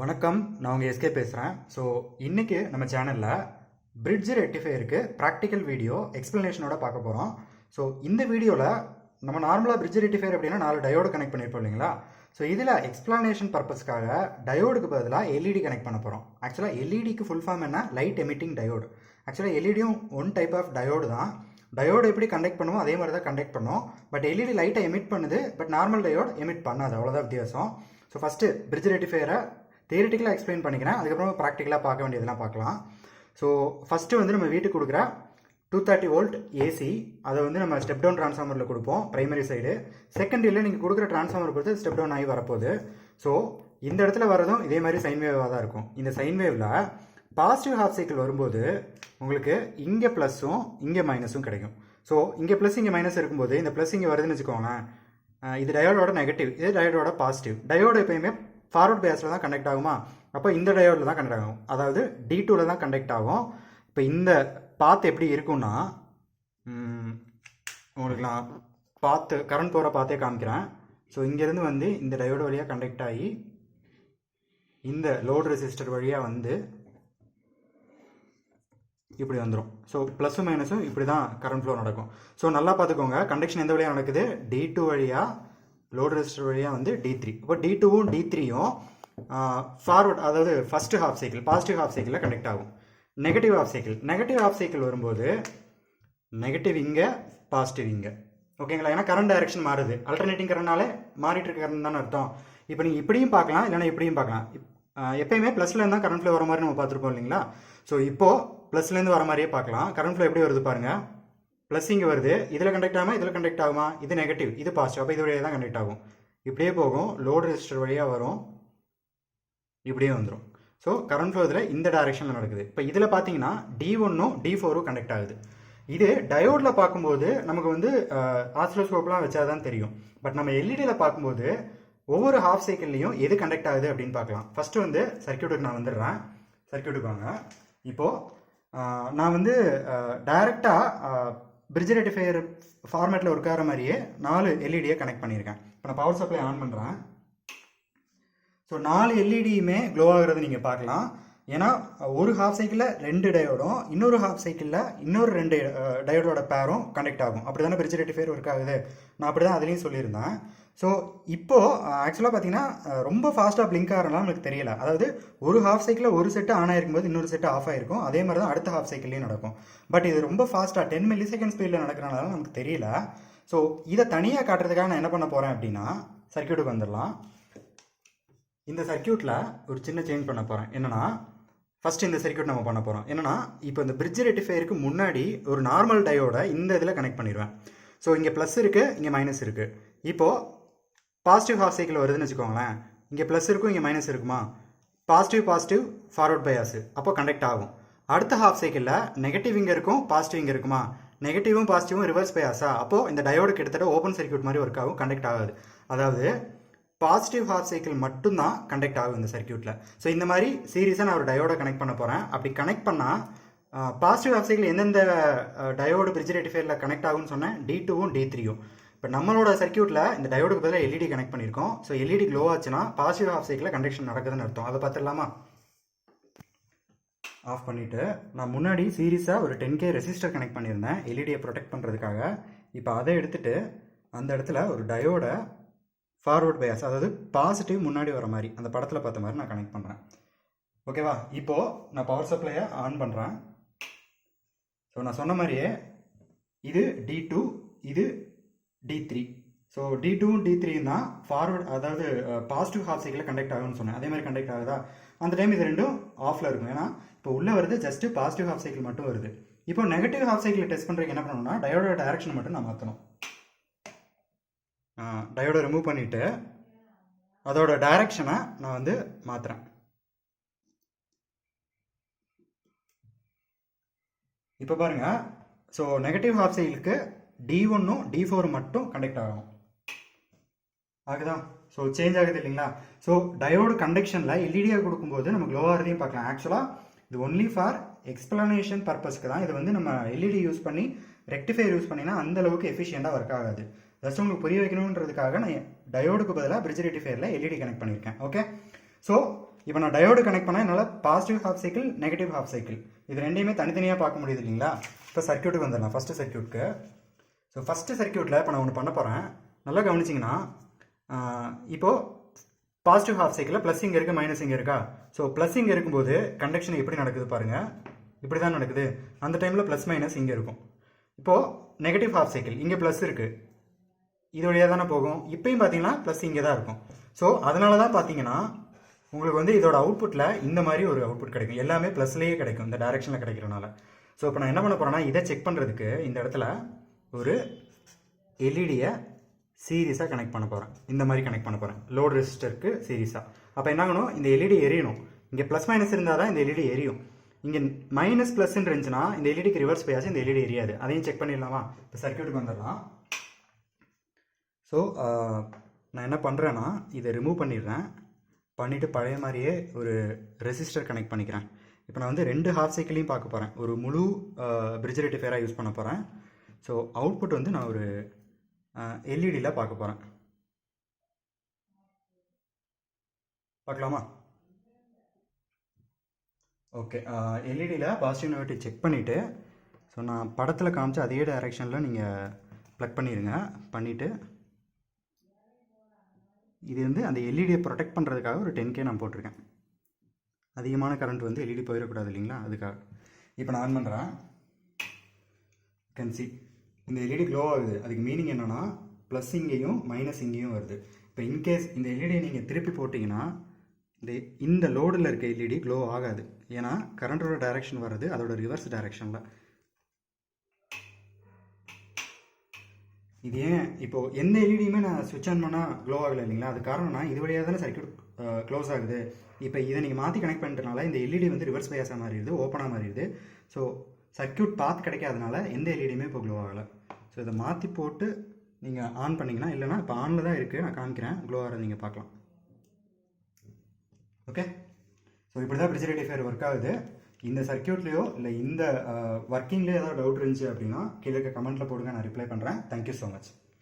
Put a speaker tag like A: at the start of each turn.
A: வணக்கம், நான் உங்கள் எஸ்கே பேசுகிறேன். ஸோ இன்றைக்கி நம்ம சேனலில் பிரிட்ஜ் ரெக்டிஃபையருக்கு ப்ராக்டிக்கல் வீடியோ எக்ஸ்ப்ளனேஷனோட பார்க்க போகிறோம். ஸோ இந்த வீடியோவில் நம்ம நார்மலாக பிரிட்ஜ் ரெக்டிஃபையர் அப்படின்னா 4 டயோடு கனெக்ட் பண்ணியிருப்போம் இல்லைங்களா? ஸோ இதில் எக்ஸ்ப்ளனேஷன் பர்பஸ்க்காக டயோடுக்கு பதிலாக எல்இடி கனெக்ட் பண்ண போகிறோம். ஆக்சுவலாக எல்இடிக்கு ஃபுல் ஃபார்ம் என்ன? Light emitting diode. ஆக்சுவலாக எல்இடியும் ஒன் டைப் ஆஃப் டயோடு தான். டயோடு எப்படி கண்டக்ட் பண்ணுவோம் அதே மாதிரி தான் கண்டக்ட் பண்ணுவோம். பட் எல்இடி லைட்டை எமிட் பண்ணுது, பட் நார்மல் டயோடு எமிட் பண்ணாது, அவ்வளோதான் வித்தியாசம். ஸோ ஃபஸ்ட்டு பிரிட்ஜ் ரெக்டிஃபையரை தியரிட்டிக்கலாக எக்ஸ்பிளைன் பண்ணிக்கிறேன், அதுக்கப்புறம் ப்ராக்டிக்கலாக பார்க்க வேண்டியதெல்லாம் பார்க்கலாம். ஸோ ஃபஸ்ட்டு வந்து நம்ம வீட்டுக்கு கொடுக்குற 230 வோல்ட் ஏசி, அதை வந்து நம்ம ஸ்டெப் டவுன் ட்ரான்ஸ்ஃபார்மரில் கொடுப்போம் ப்ரைமரி சைடு. செகண்டரியில் நீங்கள் கொடுக்குற ட்ரான்ஸ்ஃபார்மர் பொறுத்து ஸ்டெப் டவுன் ஆகி வரப்போகுது. ஸோ இந்த இடத்துல வரதும் இதே மாதிரி சைன் வேவாக தான் இருக்கும். இந்த சைன் வேவில் பாசிட்டிவ் ஹாஃப் சைக்கிள் வரும்போது உங்களுக்கு இங்கே ப்ளஸ்ஸும் இங்கே மைனஸும் கிடைக்கும். ஸோ இங்கே ப்ளஸ் இங்கே மைனஸ் இருக்கும்போது இந்த ப்ளஸ் இங்கே வருதுன்னு வச்சுக்கோங்களேன், இது டயோடோட நெகட்டிவ், இது டயோடோட பாசிட்டிவ். டயோடு எப்பயுமே ஃபார்வர்ட் பேஸில் தான் கண்டக்ட் ஆகுமா? அப்போ இந்த டயோடில் தான் கண்டக்ட் ஆகும், அதாவது D2வில் தான் கண்டக்ட் ஆகும். இப்போ இந்த பாத் எப்படி இருக்குன்னா, உங்களுக்கு நான் கரண்ட் போகிற பாத்தே காமிக்கிறேன். ஸோ இங்கேருந்து வந்து இந்த டயோடு வழியாக கண்டக்ட் ஆகி இந்த லோடு ரெசிஸ்டர் வழியாக வந்து இப்படி வந்துடும். ஸோ ப்ளஸும் மைனஸும் இப்படி தான் கரண்ட் ஃப்ளோ நடக்கும். ஸோ நல்லா பார்த்துக்கோங்க, கண்டக்ஷன் எந்த வழியாக நடக்குது? D2 வழியாக, லோடு ரெசிஸ்டர் வழியாக வந்து D3. இப்போ D2வும் D3யும் ஃபார்வர்ட், அதாவது first half cycle positive half சைக்கிளில் கனெக்ட் ஆகும். நெகட்டிவ் ஹாஃப் சைக்கிள் வரும்போது நெகட்டிவ் இங்கே, பாசிட்டிவ் இங்கே. ஓகேங்களா? ஏன்னா கரண்ட் டைரக்ஷன் மாறுது, அல்டர்னேட்டிங் கரண்ட்னாலே மாறிட்டு இருக்க கரண்ட் தானே அர்த்தம். இப்போ நீங்கள் இப்படியும் பார்க்கலாம், இல்லைனா இப்படியும் பார்க்கலாம். எப்பயுமே ப்ளஸ்லேருந்து தான் கரண்ட் ஃப்ளோ வர மாதிரி நம்ம பார்த்துருப்போம் இல்லைங்களா? ஸோ இப்போது ப்ளஸ்லேருந்து வர மாதிரியே பார்க்கலாம். கரண்ட் ஃப்ளோ எப்படி வருது பாருங்கள். ப்ளஸ் இங்கே வருது, இதில் கண்டக்ட் ஆகுமா, இதில் கண்டக்ட் ஆகுமா? இது நெகட்டிவ், இது பாசிட்டிவ், அப்போ இது வழியாக தான் கண்டக்ட் ஆகும். இப்படியே போகும், லோடு ரெசிஸ்டர் வழியாக வரும், இப்படியே வந்துடும். ஸோ கரண்ட் ஃப்ளோ இதில் இந்த டைரெக்ஷனில் நடக்குது. இப்போ இதில் பார்த்தீங்கன்னா D1ம் D4ம் கண்டக்ட் ஆகுது. இது டயோடில் பார்க்கும்போது நமக்கு வந்து ஆசிலோஸ்கோப்லாம் வச்சாதான் தெரியும். பட் நம்ம எல்இடியில் பார்க்கும்போது ஒவ்வொரு ஹாஃப் சைக்கிள்லையும் எது கண்டக்ட் ஆகுது அப்படின்னு பார்க்கலாம். ஃபஸ்ட்டு வந்து சர்க்கியூட்டுக்கு நான் வந்துடுறேன். சர்க்கியூட்டுக்கு வாங்க. இப்போது நான் வந்து டைரெக்டாக பிரிட்ஜ் ரெக்டிஃபையர் ஃபார்மேட்டில் ஒர்க் ஆகிற மாதிரியே 4 எல்இடியை கனெக்ட் பண்ணியிருக்கேன். இப்போ நான் பவர் சப்ளை ஆன் பண்ணுறேன். ஸோ 4 எல்இடியுமே க்ளோ ஆகுறது நீங்கள் பார்க்கலாம். ஏன்னா ஒரு ஹாஃப் சைக்கிளில் 2 டயோடும், இன்னொரு ஹாஃப் சைக்கிளில் இன்னொரு 2 டயோடோட பேரும் கனெக்ட் ஆகும். அப்படி தானே பிரிட்ஜ் ரெக்டிஃபையர் ஒர்க் ஆகுது. நான் அப்படி தான் அதுலேயும் சொல்லியிருந்தேன். ஸோ இப்போது ஆக்சுவலாக பார்த்தீங்கன்னா ரொம்ப ஃபாஸ்ட்டாக பிளிங்க் ஆகிறனால நமக்கு தெரியல. அதாவது ஒரு ஹாஃப் சைக்கிளில் ஒரு செட்டு ஆன் ஆகிருக்கும்போது இன்னொரு செட்டு ஆஃப் ஆகிருக்கும். அதே மாதிரி தான் அடுத்த ஹாஃப் சைக்கிள்லேயும் நடக்கும். பட் இது ரொம்ப ஃபாஸ்ட்டாக 10 மில்லிசெகண்ட் ஸ்பீடில் நடக்கிறனால நமக்கு தெரியல. ஸோ இதை தனியாக காட்டுறதுக்காக நான் என்ன பண்ண போகிறேன் அப்படின்னா, சர்க்கியூட்டுக்கு வந்துடலாம். இந்த சர்க்கியூட்டில் ஒரு சின்ன சேஞ்ச் பண்ண போகிறேன். என்னென்னா, ஃபஸ்ட்டு இந்த சர்க்கியூட் நம்ம பண்ண போகிறோம். என்னென்னா, இப்போ இந்த பிரிட்ஜ் ரெக்டிஃபையருக்கு முன்னாடி ஒரு நார்மல் டயோட இந்த இதில் கனெக்ட் பண்ணிடுவேன். ஸோ இங்கே ப்ளஸ் இருக்குது, இங்கே மைனஸ் இருக்குது. இப்போது பாசிட்டிவ் ஹாஃப் சைக்கிள் வருதுன்னு வச்சுக்கோங்களேன், இங்கே ப்ளஸ் இருக்கும், இங்கே மைனஸ் இருக்குமா? பாசிட்டிவ் ஃபார்வர்ட் பயாஸு, அப்போ கண்டக்ட் ஆகும். அடுத்த ஹாஃப் சைக்கிளில் நெகட்டிவ் இங்கே இருக்கும், பாசிட்டிவ் இங்கே இருக்குமா? நெகட்டிவும் பாசிட்டிவும் ரிவர்ஸ் பயாஸா? அப்போது இந்த டயோடு கிட்டத்தட்ட ஓப்பன் சர்க்கியூட் மாதிரி ஒர்க் ஆகும், கண்டக்ட் ஆகாது. அதாவது பாசிட்டிவ் ஹாஃப் சைக்கிள் மட்டும்தான் கண்டக்ட் ஆகும் இந்த சர்க்கியூட்டில். ஸோ இந்த மாதிரி சீரியஸாக நான் ஒரு டயோட கனெக்ட் பண்ண போகிறேன். அப்படி கனெக்ட் பண்ணால் பாசிட்டிவ் ஹாஃப் சைக்கிள் எந்தெந்த டயோடு பிரிட்ஜ் ரெக்டிஃபையரில் கனெக்ட் ஆகும்னு சொன்னேன், D2வும் D3யும். இப்போ நம்மளோட சர்க்கியூட்டில் இந்த டயோடுக்கு பதிலாக எல்இடி கனெக்ட் பண்ணியிருக்கோம். ஸோ எல்இடி க்ளோ ஆச்சுன்னா பாசிட்டிவ் ஹாஃப் சைக்கிளில் கண்டக்ஷன் நடக்குதுன்னு அர்த்தம். அதை பார்த்துடலாமா? ஆஃப் பண்ணிவிட்டு நான் முன்னாடி சீரியஸாக ஒரு 10K ரெசிஸ்டர் கனெக்ட் பண்ணியிருந்தேன் எல்இடியை ப்ரொடெக்ட் பண்ணுறதுக்காக. இப்போ அதை எடுத்துகிட்டு அந்த இடத்துல ஒரு டயோட ஃபார்வர்ட் பயாஸ், அதாவது பாசிட்டிவ் முன்னாடி வர மாதிரி அந்த படத்தில் பார்த்த மாதிரி நான் கனெக்ட் பண்ணுறேன். ஓகேவா? இப்போது நான் பவர் சப்ளையை ஆன் பண்ணுறேன். ஸோ நான் சொன்ன மாதிரியே இது D2, இது D3. ஸோ D2வும் D3யும் தான் ஃபார்வர்ட், அதாவது பாசிட்டிவ் ஹாஃப் சைக்கிளில் கண்டக்ட் ஆகும்னு சொன்னேன். அதே மாதிரி கண்டக்ட் ஆகுதா? அந்த டைம் இது ரெண்டும் ஆஃபில் இருக்கும். ஏன்னா இப்போ உள்ளே வருது ஜஸ்ட்டு பாசிட்டிவ் ஹாஃப் சைக்கிள் மட்டும் வருது. இப்போ நெகட்டிவ் ஹாஃப் சைக்கிள் டெஸ்ட் பண்ணுறதுக்கு என்ன பண்ணணும்னா, டயோட டைரக்ஷன் மட்டும் நான் மாற்றணும். டயோடை ரிமூவ் பண்ணிவிட்டு அதோட டைரக்ஷனை நான் வந்து மாற்றுறேன். இப்போ பாருங்கள். ஸோ நெகட்டிவ் ஹாஃப் சைக்கிளுக்கு D1ம் D4 மட்டும் கண்டக்ட் ஆகும். ஆகுதா? ஸோ சேஞ்ச் ஆகுது இல்லைங்களா? ஸோ டயோடு கண்டக்ஷனில் எல்இடியாக கொடுக்கும்போது நம்ம க்ளோ ஆகிறதையும் பார்க்கலாம். ஆக்சுவலாக இது ஒன்லி ஃபார் எக்ஸ்பிளனேஷன் பர்பஸ்க்கு தான். இது வந்து நம்ம எல்இடி யூஸ் பண்ணி ரெக்டிஃபையர் யூஸ் பண்ணினா அந்த அளவுக்கு எஃபிஷியண்டாக ஒர்க் ஆகாது. ஜஸ்ட் உங்களுக்கு புரிய வைக்கணுன்றதுக்காக நான் டயோடுக்கு பதிலாக பிரிட்ஜ் ரெக்டிஃபையரில் எல்இடி கனெக்ட் பண்ணியிருக்கேன். ஓகே, ஸோ இப்போ நான் டயோடு கனெக்ட் பண்ணால் என்னால் positive half cycle negative half cycle இது ரெண்டையுமே தனித்தனியாக பார்க்க முடியுது இல்லைங்களா? இப்போ சர்க்யூட்டுக்கு வந்துடலாம். ஃபஸ்ட்டு சர்க்யூட்டுக்கு. ஸோ ஃபஸ்ட்டு சர்க்யூட்டில் இப்போ நான் ஒன்று பண்ண போகிறேன். நல்லா கவனிச்சிங்கன்னா இப்போது பாசிட்டிவ் ஹாஃப் சைக்கிளில் ப்ளஸ் இங்கே இருக்குது, மைனஸ் இங்கே இருக்கா? ஸோ ப்ளஸ் இங்கே இருக்கும்போது கண்டக்ஷன் எப்படி நடக்குது பாருங்கள். இப்படி தான் நடக்குது. அந்த டைமில் ப்ளஸ் மைனஸ் இங்கே இருக்கும். இப்போது நெகட்டிவ் ஹாஃப் சைக்கிள் இங்கே ப்ளஸ் இருக்குது, இது வழியாக தானே போகும். இப்போயும் பார்த்தீங்கன்னா ப்ளஸ் இங்கே தான் இருக்கும். ஸோ அதனால தான் பார்த்தீங்கன்னா உங்களுக்கு வந்து இதோட அவுட்புட்டில் இந்த மாதிரி ஒரு அவுட்புட் கிடைக்கும். எல்லாமே ப்ளஸ்லேயே கிடைக்கும் இந்த டைரெக்ஷனில் கிடைக்கிறனால. ஸோ இப்போ நான் என்ன பண்ண போகிறேன்னா இதை செக் பண்ணுறதுக்கு இந்த இடத்துல ஒரு எல்இடியை சீரியஸாக கனெக்ட் பண்ண போகிறேன். இந்த மாதிரி கனெக்ட் பண்ண போகிறேன் லோட் ரெசிஸ்டருக்கு சீரியஸாக. அப்போ என்ன ஆகணும், இந்த எல்இடி எரியணும். இங்கே ப்ளஸ் மைனஸ் இருந்தால் தான் இந்த எல்இடி எரியும். இங்கே மைனஸ் ப்ளஸ்ன்னு இருந்துச்சுன்னா இந்த எல்இடிக்கு ரிவர்ஸ் பேயாச்சு இந்த எல்இடி எரியாது. அதையும் செக் பண்ணிடலாமா? இப்போ சர்க்யூட்டுக்கு வந்துடலாம். ஸோ நான் என்ன பண்ணுறேன்னா இதை ரிமூவ் பண்ணிடுறேன். பண்ணிவிட்டு பழைய மாதிரியே ஒரு ரெசிஸ்டர் கனெக்ட் பண்ணிக்கிறேன். இப்போ நான் வந்து 2 ஹாஃப் சைக்கிளையும் பார்க்க போகிறேன். ஒரு முழு பிரிட்ஜ் ரெக்டிஃபையராக யூஸ் பண்ண போகிறேன். ஸோ அவுட்புட் வந்து நான் ஒரு எல்இடியில் பார்க்க போகிறேன். பார்க்கலாமா? ஓகே, எல்இடியில் பாசிட்டிவ் நெகட்டிவ் செக் பண்ணிவிட்டு ஸோ நான் படத்தில் காமிச்ச அதே டைரெக்ஷனில் நீங்கள் ப்ளக் பண்ணிடுங்க. பண்ணிவிட்டு இது வந்து அந்த எல்இடியை ப்ரொடெக்ட் பண்ணுறதுக்காக ஒரு 10K நான் போட்டிருக்கேன். அதிகமான கரண்ட் வந்து எல்இடி போயிடக்கூடாது இல்லைங்களா, அதுக்காக. இப்போ நான் ஆன் பண்ணுறேன். கேன் சி இந்த எல்இடி க்ளோ ஆகுது. அதுக்கு மீனிங் என்னென்னா ப்ளஸ் இங்கேயும் மைனஸ் இங்கேயும் வருது. இப்போ இன்கேஸ் இந்த எல்இடியை நீங்கள் திருப்பி போட்டிங்கன்னா இந்த லோடில் இருக்க எல்இடி க்ளோ ஆகாது. ஏன்னா கரண்ட்டோட டைரெக்ஷன் வர்றது அதோட ரிவர்ஸ் டைரெக்ஷனில். இது ஏன் இப்போது எந்த எல்இடியுமே நான் ஸ்விட்ச் ஆன் பண்ணால் க்ளோ ஆகலை இல்லைங்களா? அது காரணம்னா இது வழியாக தானே சர்க்யூட் க்ளோஸ் ஆகுது. இப்போ இதை நீங்கள் மாற்றி கனெக்ட் பண்ணிட்டனால இந்த எல்இடி வந்து ரிவர்ஸ் பயாஸாக மாறிடுது, ஓப்பனாக மாறிடுது. ஸோ சர்க்யூட் பாத் கிடைக்காதனால எந்த எல்இடியுமே இப்போ க்ளோ ஆகலை. ஸோ இதை மாற்றி போட்டு நீங்கள் ஆன் பண்ணிங்கன்னா, இல்லைனா இப்போ ஆனில் தான் இருக்குது, நான் காமிக்கிறேன், க்ளோ ஆகிறத நீங்கள் பார்க்கலாம். ஓகே, ஸோ இப்படி தான் பிரிட்ஜ் ரெக்டிஃபையர் ஒர்க் ஆகுது. இந்த சர்க்யூட்லேயோ இல்லை இந்த ஒர்க்கிங்லேயோ ஏதாவது டவுட் இருந்துச்சு அப்படின்னா கீழே கமெண்ட்டில் போடுங்க, நான் ரிப்ளை பண்ணுறேன். Thank you so much.